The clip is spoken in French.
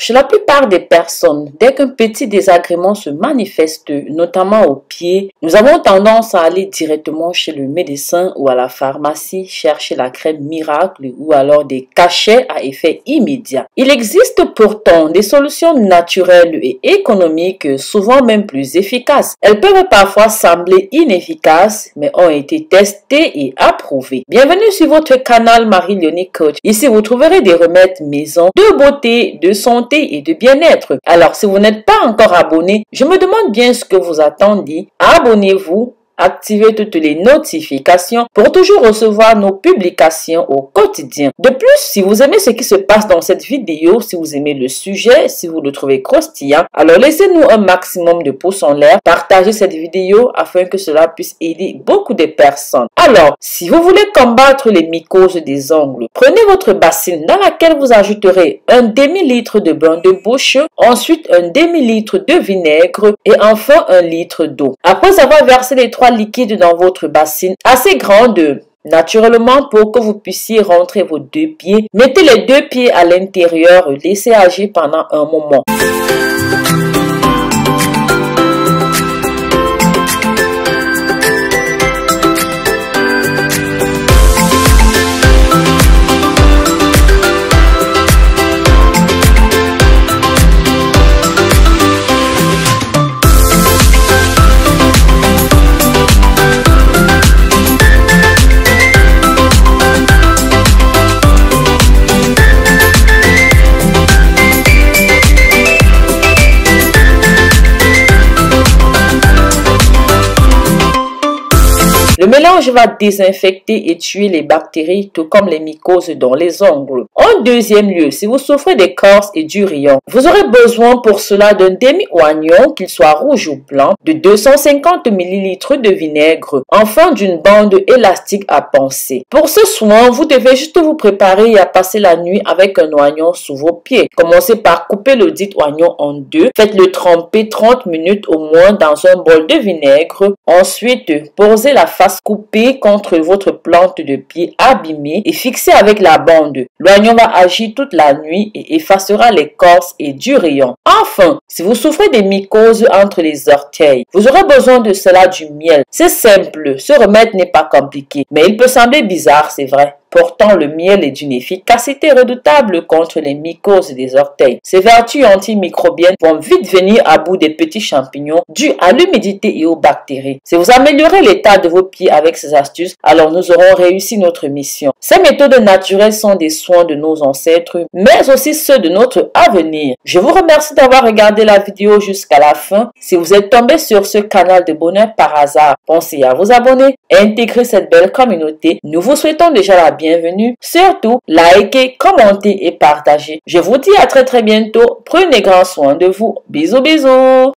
Chez la plupart des personnes, dès qu'un petit désagrément se manifeste, notamment au pied, nous avons tendance à aller directement chez le médecin ou à la pharmacie chercher la crème miracle ou alors des cachets à effet immédiat. Il existe pourtant des solutions naturelles et économiques, souvent même plus efficaces. Elles peuvent parfois sembler inefficaces, mais ont été testées et approuvées. Bienvenue sur votre canal Marie-Léonie Coach. Ici, vous trouverez des remèdes maison, de beauté, de santé et de bien-être. Alors, si vous n'êtes pas encore abonné, je me demande bien ce que vous attendez. Abonnez-vous. Activez toutes les notifications pour toujours recevoir nos publications au quotidien. De plus, si vous aimez ce qui se passe dans cette vidéo, si vous aimez le sujet, si vous le trouvez croustillant, alors laissez-nous un maximum de pouces en l'air, partagez cette vidéo afin que cela puisse aider beaucoup de personnes. Alors, si vous voulez combattre les mycoses des ongles, prenez votre bassine dans laquelle vous ajouterez un demi-litre de bain de bouche, ensuite un demi-litre de vinaigre et enfin un litre d'eau. Après avoir versé les trois liquide dans votre bassine assez grande naturellement pour que vous puissiez rentrer vos deux pieds. Mettez les deux pieds à l'intérieur, laissez agir pendant un moment. Le mélange va désinfecter et tuer les bactéries, tout comme les mycoses dans les ongles. En deuxième lieu, si vous souffrez d'écorce et du rayon, vous aurez besoin pour cela d'un demi-oignon, qu'il soit rouge ou blanc, de 250 ml de vinaigre, enfin d'une bande élastique à panser. Pour ce soin, vous devez juste vous préparer et à passer la nuit avec un oignon sous vos pieds. Commencez par couper le dit oignon en deux. Faites-le tremper 30 minutes au moins dans un bol de vinaigre. Ensuite, posez la face coupée contre votre plante de pied abîmée et fixée avec la bande. L'oignon va agir toute la nuit et effacera l'écorce et du rayon. Enfin, si vous souffrez des mycoses entre les orteils, vous aurez besoin de cela du miel. C'est simple, ce remède n'est pas compliqué, mais il peut sembler bizarre, c'est vrai. Pourtant, le miel est d'une efficacité redoutable contre les mycoses des orteils. Ses vertus antimicrobiennes vont vite venir à bout des petits champignons dus à l'humidité et aux bactéries. Si vous améliorez l'état de vos pieds avec ces astuces, alors nous aurons réussi notre mission. Ces méthodes naturelles sont des soins de nos ancêtres, mais aussi ceux de notre avenir. Je vous remercie d'avoir regardé la vidéo jusqu'à la fin. Si vous êtes tombé sur ce canal de bonheur par hasard, pensez à vous abonner et intégrer cette belle communauté. Nous vous souhaitons déjà la bienvenue. Surtout, likez, commentez et partagez. Je vous dis à très bientôt. Prenez grand soin de vous. Bisous, bisous.